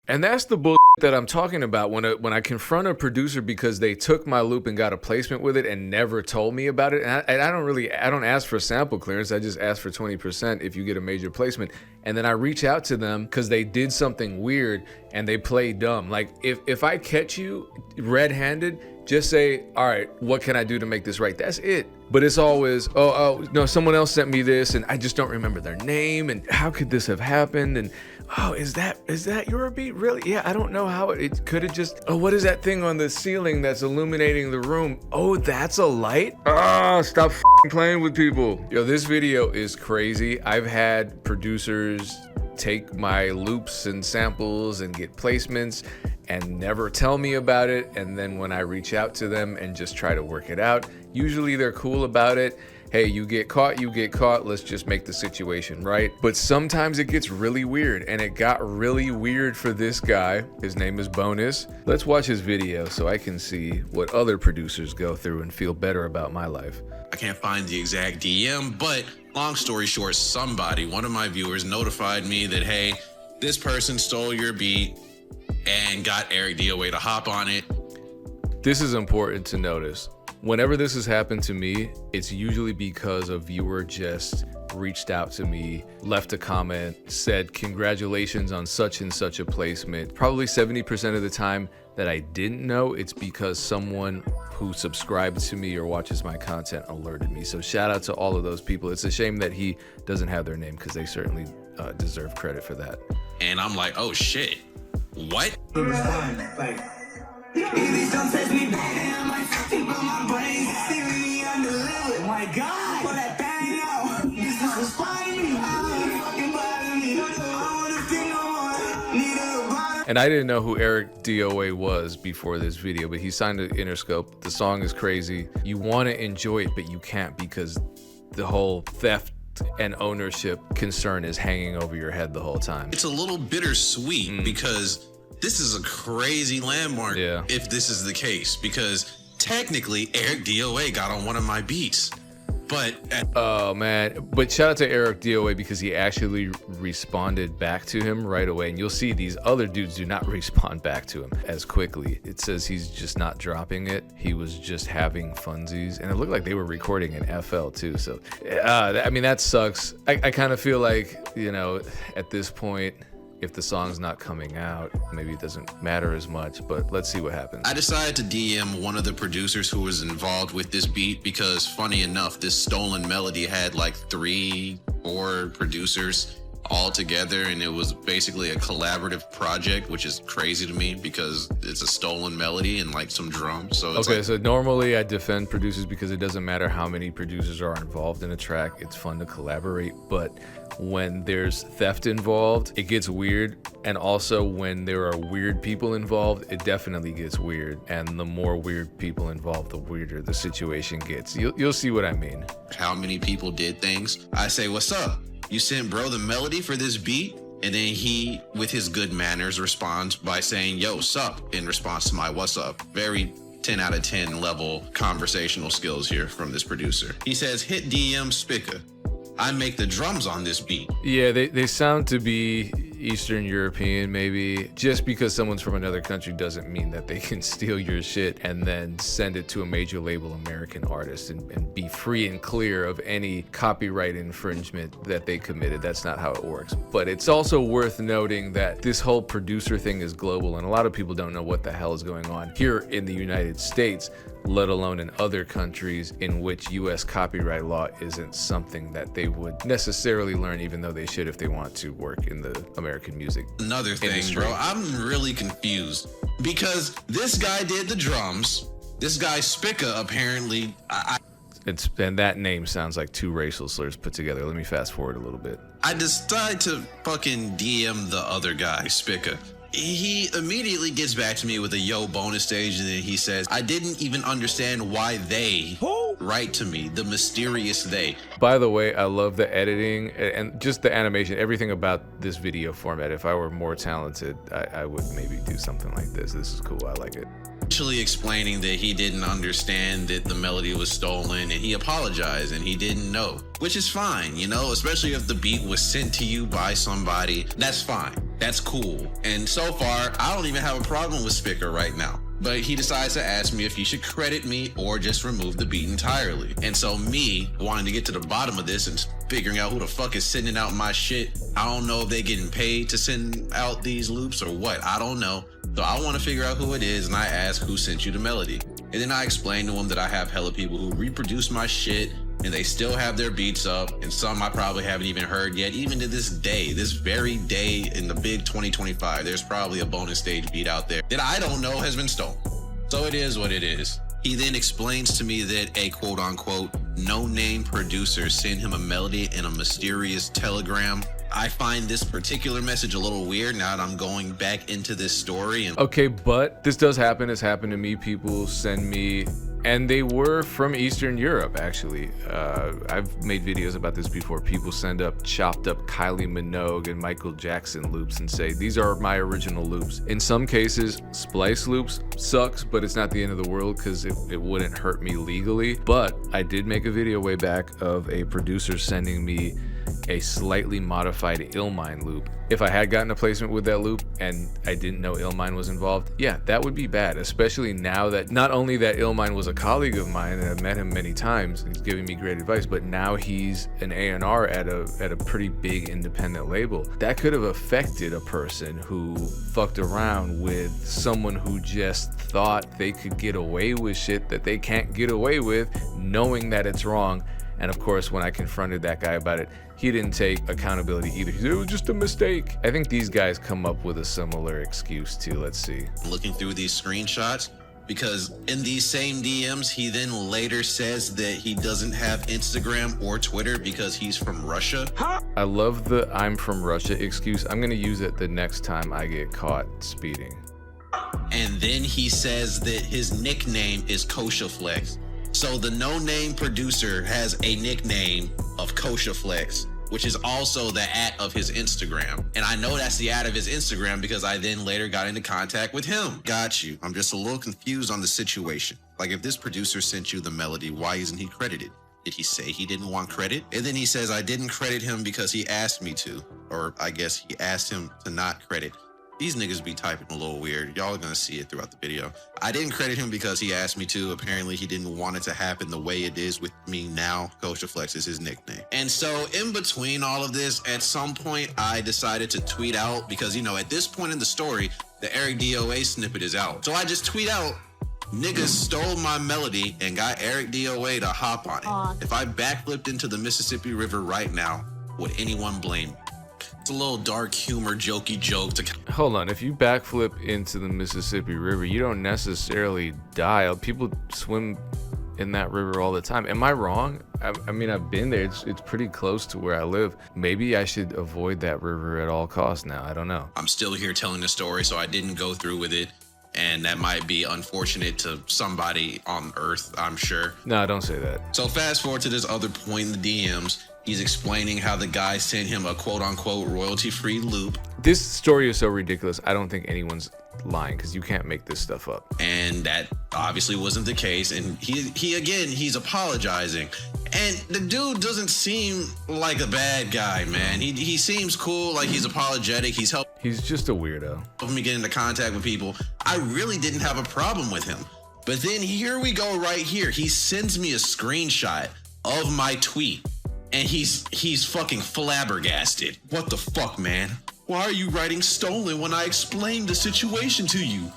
And that's the bull that I'm talking about when I confront a producer because they took my loop and got a placement with it and never told me about it. And I don't ask for sample clearance. I just ask for 20% if you get a major placement. And then I reach out to them because they did something weird and they play dumb. Like if I catch you red-handed, just say, all right, what can I do to make this right? That's it. But it's always, oh, no, someone else sent me this and I just don't remember their name. And how could this have happened? And oh, is that your beat? Really? Yeah, I don't know how it could have just, oh, what is that thing on the ceiling that's illuminating the room? Oh, that's a light? Ah, stop playing with people. Yo, this video is crazy. I've had producers take my loops and samples and get placements and never tell me about it. And then when I reach out to them and just try to work it out, usually they're cool about it. Hey, you get caught, let's just make the situation right. But sometimes it gets really weird, and it got really weird for this guy. His name is Bonus. Let's watch his video so I can see what other producers go through and feel better about my life. I can't find the exact DM, but long story short, one of my viewers notified me that, hey, this person stole your beat and got Eric DOA to hop on it. This is important to notice. Whenever this has happened to me, it's usually because a viewer just reached out to me, left a comment, said congratulations on such and such a placement. Probably 70% of the time that I didn't know, it's because someone who subscribed to me or watches my content alerted me. So shout out to all of those people. It's a shame that he doesn't have their name because they certainly deserve credit for that. And I'm like, oh shit, what? And I didn't know who Eric DOA was before this video, but he signed to Interscope. The song is crazy. You want to enjoy it, but you can't because the whole theft and ownership concern is hanging over your head the whole time. It's a little bittersweet because this is a crazy landmark if this is the case, because technically Eric DOA got on one of my beats. But oh man, but shout out to Eric DOA because he actually responded back to him right away. And you'll see these other dudes do not respond back to him as quickly. It says he's just not dropping it. He was just having funsies, and it looked like they were recording in FL too. So I mean, that sucks. I kind of feel like, you know, at this point, if the song's not coming out, maybe it doesn't matter as much, but let's see what happens. I decided to DM one of the producers who was involved with this beat because, funny enough, this stolen melody had like 3-4 producers all together, and it was basically a collaborative project, which is crazy to me because it's a stolen melody and like some drums. So it's okay, so normally I defend producers because it doesn't matter how many producers are involved in a track. It's fun to collaborate, but when there's theft involved, it gets weird. And also when there are weird people involved, it definitely gets weird. And the more weird people involved, the weirder the situation gets. You'll see what I mean. How many people did things? I say, what's up? You sent bro the melody for this beat? And then he, with his good manners, responds by saying, yo, sup, in response to my what's up. Very 10 out of 10 level conversational skills here from this producer. He says, hit DM Spica. I make the drums on this beat. Yeah, they sound to be Eastern European maybe. Just because someone's from another country doesn't mean that they can steal your shit and then send it to a major label American artist and be free and clear of any copyright infringement that they committed. That's not how it works. But it's also worth noting that this whole producer thing is global, and a lot of people don't know what the hell is going on here in the United States, let alone in other countries in which US copyright law isn't something that they would necessarily learn, even though they should if they want to work in the American music Another thing, industry. bro, I'm really confused because this guy did the drums. This guy Spica apparently, And that name sounds like 2 racial slurs put together. Let me fast forward a little bit. I decide to fucking DM the other guy, Spica. He immediately gets back to me with a yo bonus stage, and then he says, I didn't even understand why they write to me, the mysterious they. By the way, I love the editing and just the animation, everything about this video format. If I were more talented, I would maybe do something like this. This is cool, I like it. Actually explaining that he didn't understand that the melody was stolen, and he apologized and he didn't know, which is fine, you know, especially if the beat was sent to you by somebody, that's fine. That's cool. And so far, I don't even have a problem with Spicker right now. But he decides to ask me if he should credit me or just remove the beat entirely. And so me wanting to get to the bottom of this and figuring out who the fuck is sending out my shit. I don't know if they getting paid to send out these loops or what. I don't know. So I want to figure out who it is, and I ask who sent you the melody. And then I explain to him that I have hella people who reproduce my shit and they still have their beats up, and some I probably haven't even heard yet. Even to this day, this very day in the big 2025, there's probably a bonus stage beat out there that I don't know has been stolen. So it is what it is. He then explains to me that a quote unquote no-name producer sent him a melody in a mysterious telegram. I find this particular message a little weird now that I'm going back into this story. And okay, but this does happen. It's happened to me. People send me, and they were from Eastern Europe, actually. I've made videos about this before. People send up chopped up Kylie Minogue and Michael Jackson loops and say, these are my original loops. In some cases, splice loops sucks, but it's not the end of the world because it wouldn't hurt me legally. But I did make a video way back of a producer sending me a slightly modified Illmind loop. If I had gotten a placement with that loop and I didn't know Illmind was involved, yeah, that would be bad, especially now that not only that Illmind was a colleague of mine and I've met him many times, he's giving me great advice, but now he's an A&R at a pretty big independent label. That could have affected a person who fucked around with someone who just thought they could get away with shit that they can't get away with, knowing that it's wrong. And of course, when I confronted that guy about it, he didn't take accountability either. He said, it was just a mistake. I think these guys come up with a similar excuse too. Let's see. Looking through these screenshots, because in these same DMs, he then later says that he doesn't have Instagram or Twitter because he's from Russia. I love the I'm from Russia excuse. I'm gonna use it the next time I get caught speeding. And then he says that his nickname is Kosha Flex. So the no-name producer has a nickname of Kosha Flex, which is also the @ of his Instagram. And I know that's the @ of his Instagram because I then later got into contact with him. Got you. I'm just a little confused on the situation. Like, if this producer sent you the melody, why isn't he credited? Did he say he didn't want credit? And then he says, I didn't credit him because he asked me to. Or I guess he asked him to not credit. These niggas be typing a little weird. Y'all are gonna see it throughout the video. I didn't credit him because he asked me to. Apparently he didn't want it to happen the way it is with me now. Kosha Flex is his nickname. And so in between all of this, at some point I decided to tweet out because, you know, at this point in the story, the Eric DOA snippet is out. So I just tweet out, niggas stole my melody and got Eric DOA to hop on it. If I backflipped into the Mississippi River right now, would anyone blame me? It's a little dark humor, jokey joke to... Hold on, if you backflip into the Mississippi River, you don't necessarily die. People swim in that river all the time. Am I wrong? I mean, I've been there. It's pretty close to where I live. Maybe I should avoid that river at all costs now. I don't know. I'm still here telling the story, so I didn't go through with it. And that might be unfortunate to somebody on Earth, I'm sure. No, don't say that. So fast forward to this other point in the DMs. He's explaining how the guy sent him a quote-unquote royalty-free loop. This story is so ridiculous. I don't think anyone's lying because you can't make this stuff up. And that obviously wasn't the case. And he's apologizing. And the dude doesn't seem like a bad guy, man. He seems cool, like he's apologetic. He's just a weirdo. Helping me get into contact with people. I really didn't have a problem with him. But then here we go right here. He sends me a screenshot of my tweet. And he's fucking flabbergasted. What the fuck, man? Why are you writing stolen when I explained the situation to you?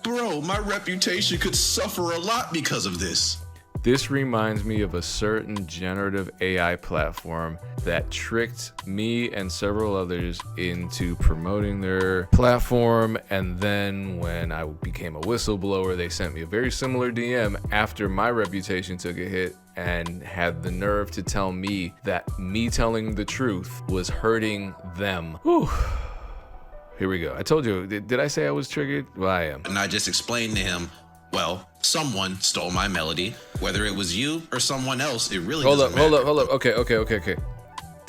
Bro, my reputation could suffer a lot because of this. This reminds me of a certain generative AI platform that tricked me and several others into promoting their platform. And then when I became a whistleblower, they sent me a very similar DM after my reputation took a hit and had the nerve to tell me that me telling the truth was hurting them. Whew. Here we go. I told you, did I say I was triggered? Well, I am. And I just explained to him, well, someone stole my melody. Whether it was you or someone else, it really doesn't matter. Hold up. Okay.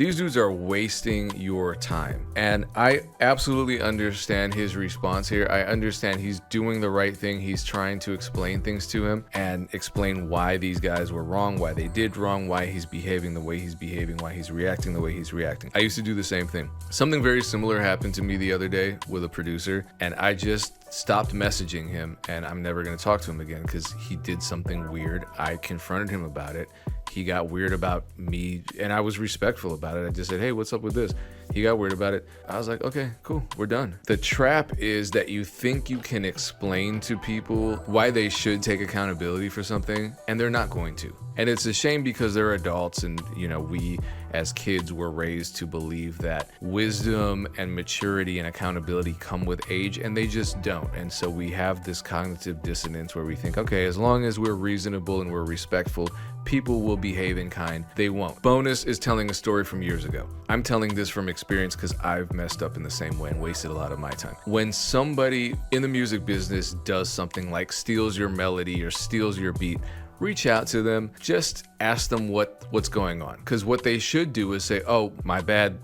These dudes are wasting your time. And I absolutely understand his response here. I understand he's doing the right thing. He's trying to explain things to him and explain why these guys were wrong, why they did wrong, why he's behaving the way he's behaving, why he's reacting the way he's reacting. I used to do the same thing. Something very similar happened to me the other day with a producer, and I just stopped messaging him, and I'm never going to talk to him again because he did something weird. I confronted him about it. He got weird about me, and I was respectful about it. I just said, hey, what's up with this? He got weird about it. I was like, okay, cool, we're done. The trap is that you think you can explain to people why they should take accountability for something, and they're not going to. And it's a shame because they're adults, and we as kids were raised to believe that wisdom and maturity and accountability come with age, and they just don't. And so we have this cognitive dissonance where we think, okay, as long as we're reasonable and we're respectful, people will behave in kind. They won't. Bonus is telling a story from years ago. I'm telling this from experience because I've messed up in the same way and wasted a lot of my time. When somebody in the music business does something like steals your melody or steals your beat, reach out to them, just ask them what's going on. Because what they should do is say, oh, my bad,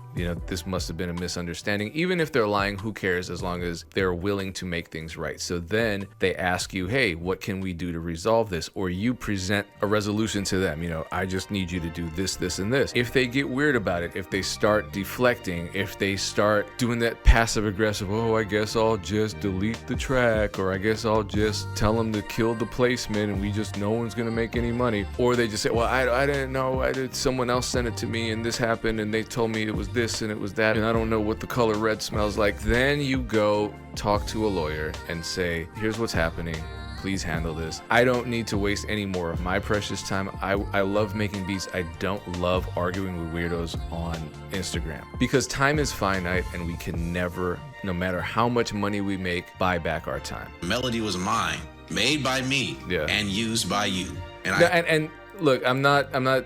this must have been a misunderstanding. Even if they're lying, who cares, as long as they're willing to make things right. So then they ask you, hey, what can we do to resolve this? Or you present a resolution to them. I just need you to do this, this, and this. If they get weird about it, if they start deflecting, if they start doing that passive aggressive, oh, I guess I'll just delete the track, or I guess I'll just tell them to kill the placement and no one's gonna make any money. Or they just say, well, I didn't know, someone else sent it to me and this happened and they told me it was this and it was that and I don't know what the color red smells like. Then you go talk to a lawyer and say, here's what's happening, please handle this. I don't need to waste any more of my precious time. I love making beats. I don't love arguing with weirdos on Instagram because time is finite and we can never, no matter how much money we make, buy back our time. Melody was mine, made by me, and used by you. And look, I'm not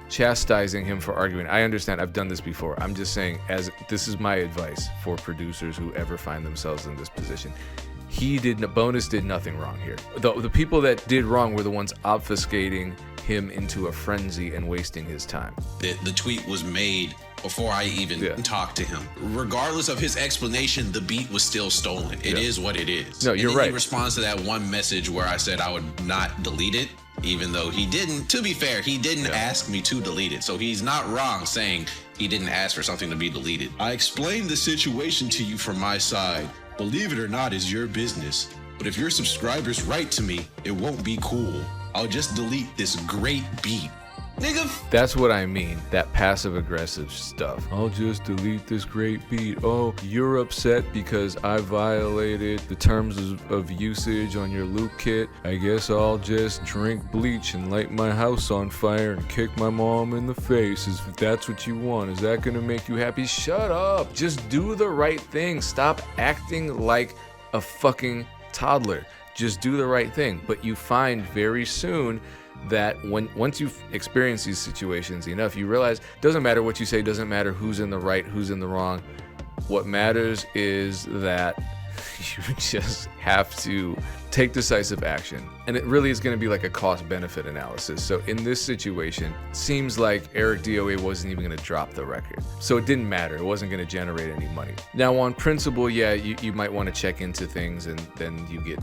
chastising him for arguing. I understand. I've done this before. I'm just saying, this is my advice for producers who ever find themselves in this position. Bonus did nothing wrong here. The people that did wrong were the ones obfuscating him into a frenzy and wasting his time. The tweet was made before I even talked to him. Regardless of his explanation, the beat was still stolen. It is what it is. No, you're right. He responds to that one message where I said I would not delete it, even though he didn't. To be fair, he didn't ask me to delete it. So he's not wrong saying he didn't ask for something to be deleted. I explained the situation to you from my side. Believe it or not is your business. But if your subscribers write to me, it won't be cool. I'll just delete this great beat. Nigga. That's what I mean, that passive aggressive stuff. I'll just delete this great beat. Oh, you're upset because I violated the terms of usage on your loop kit. I guess I'll just drink bleach and light my house on fire and kick my mom in the face. If that's what you want, is that gonna make you happy? Shut up. Just do the right thing. Stop acting like a fucking toddler. Just do the right thing. But you find very soon that once you've experienced these situations enough, you realize it doesn't matter what you say, doesn't matter who's in the right, who's in the wrong. What matters is that you just have to take decisive action. And it really is going to be like a cost-benefit analysis. So in this situation, it seems like Eric DOA wasn't even going to drop the record. So it didn't matter. It wasn't going to generate any money. Now on principle, you might want to check into things and then you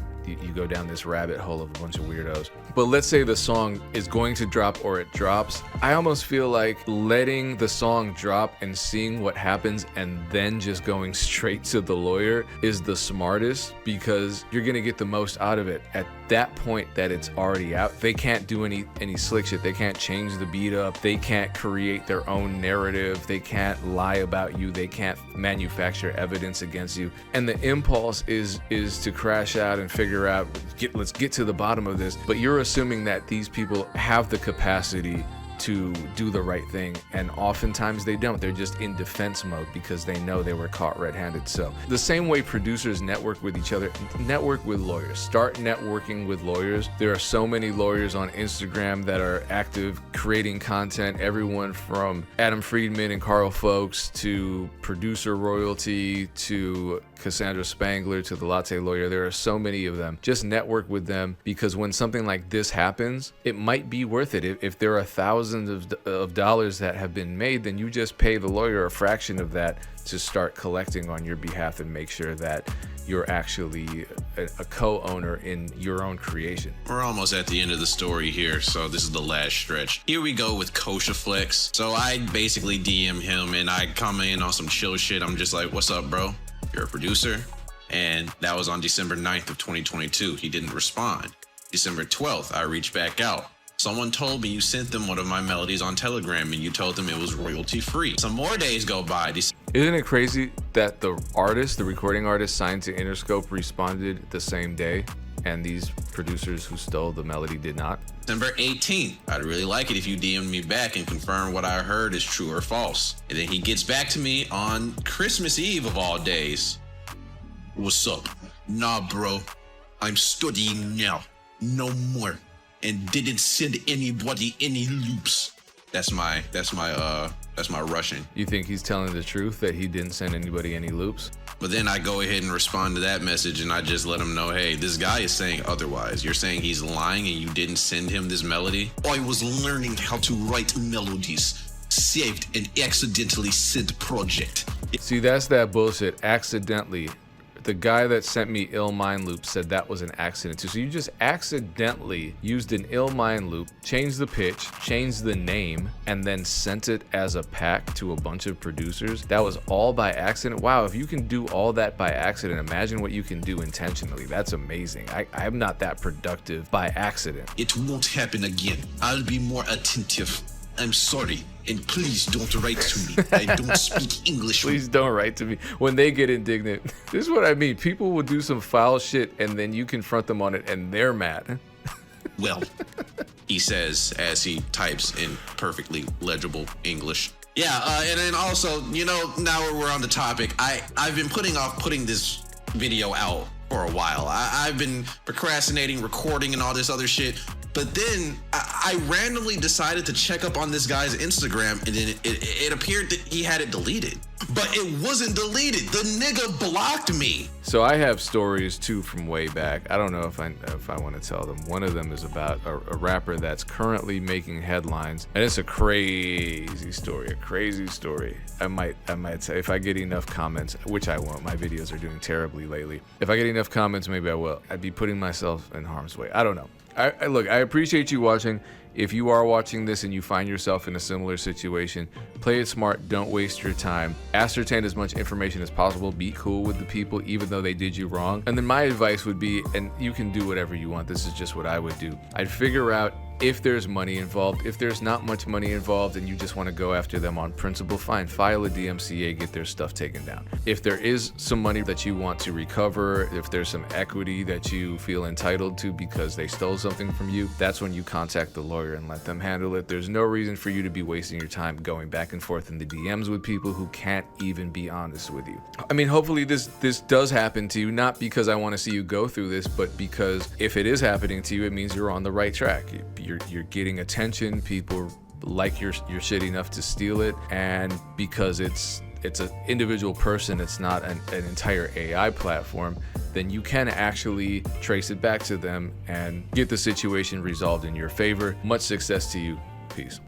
go down this rabbit hole of a bunch of weirdos. But let's say the song is going to drop or it drops. I almost feel like letting the song drop and seeing what happens and then just going straight to the lawyer is the smartest, because you're going to get the most out of it at that point that it's already out. They can't do any slick shit. They can't change the beat up. They can't create their own narrative. They can't lie about you. They can't manufacture evidence against you. And the impulse is to crash out and figure out, let's get to the bottom of this. But you're assuming that these people have the capacity to do the right thing, and oftentimes they don't. They're just in defense mode because they know they were caught red-handed. So the same way producers network with each other, network with lawyers. Start networking with lawyers. There are so many lawyers on Instagram that are active creating content, everyone from Adam Friedman and Carl Folks to Producer Royalty to Cassandra Spangler to the Latte Lawyer. There are so many of them. Just network with them, because when something like this happens, it might be worth it. If there are 1,000 thousands of dollars that have been made, then you just pay the lawyer a fraction of that to start collecting on your behalf and make sure that you're actually a co-owner in your own creation. We're almost at the end of the story here, so this is the last stretch. Here we go with Kosha Flex. So I basically DM him and I come in on some chill shit. I'm just like, what's up, bro? You're a producer? And that was on December 9th of 2022. He didn't respond. December 12th, I reached back out. Someone told me you sent them one of my melodies on Telegram and you told them it was royalty free. Some more days go by. Isn't it crazy that the recording artist signed to Interscope responded the same day, and these producers who stole the melody did not? December 18th, I'd really like it if you DM'd me back and confirm what I heard is true or false. And then he gets back to me on Christmas Eve of all days. What's up? Nah, bro. I'm studying now. No more. And didn't send anybody any loops. That's my Russian. You think he's telling the truth that he didn't send anybody any loops? But then I go ahead and respond to that message and I just let him know, hey, this guy is saying otherwise. You're saying he's lying and you didn't send him this melody? I was learning how to write melodies. Saved and accidentally sent project. See, that's that bullshit. Accidentally. The guy that sent me Ill Mind Loop said that was an accident too. So you just accidentally used an Ill Mind Loop, changed the pitch, changed the name, and then sent it as a pack to a bunch of producers. That was all by accident. Wow, if you can do all that by accident, imagine what you can do intentionally. That's amazing. I'm not that productive by accident. It won't happen again. I'll be more attentive. I'm sorry, and please don't write to me. I don't speak English. Please don't write to me. When they get indignant, this is what I mean. People will do some foul shit, and then you confront them on it, and they're mad. Well, he says as he types in perfectly legible English. Yeah, and then also, now we're on the topic. I've been putting off putting this video out for a while. I've been procrastinating, recording, and all this other shit. But then I randomly decided to check up on this guy's Instagram, and then it appeared that he had it deleted. But it wasn't deleted. The nigga blocked me. So I have stories too from way back. I don't know if I want to tell them. One of them is about a rapper that's currently making headlines, and it's a crazy story. I might say, if I get enough comments, which I won't. My videos are doing terribly lately. If I get enough comments, maybe I will. I'd be putting myself in harm's way. I don't know. Look, I appreciate you watching. If you are watching this and you find yourself in a similar situation, play it smart. Don't waste your time. Ascertain as much information as possible. Be cool with the people, even though they did you wrong. And then my advice would be, and you can do whatever you want. This is just what I would do. I'd figure out if there's money involved. If there's not much money involved and you just want to go after them on principle, fine, file a DMCA, get their stuff taken down. If there is some money that you want to recover, if there's some equity that you feel entitled to because they stole something from you, that's when you contact the lawyer and let them handle it. There's no reason for you to be wasting your time going back and forth in the DMs with people who can't even be honest with you. I mean, hopefully this does happen to you, not because I want to see you go through this, but because if it is happening to you, it means you're on the right track. You're getting attention. People like your shit enough to steal it, and because it's an individual person, it's not an entire AI platform, then you can actually trace it back to them and get the situation resolved in your favor. Much success to you. Peace.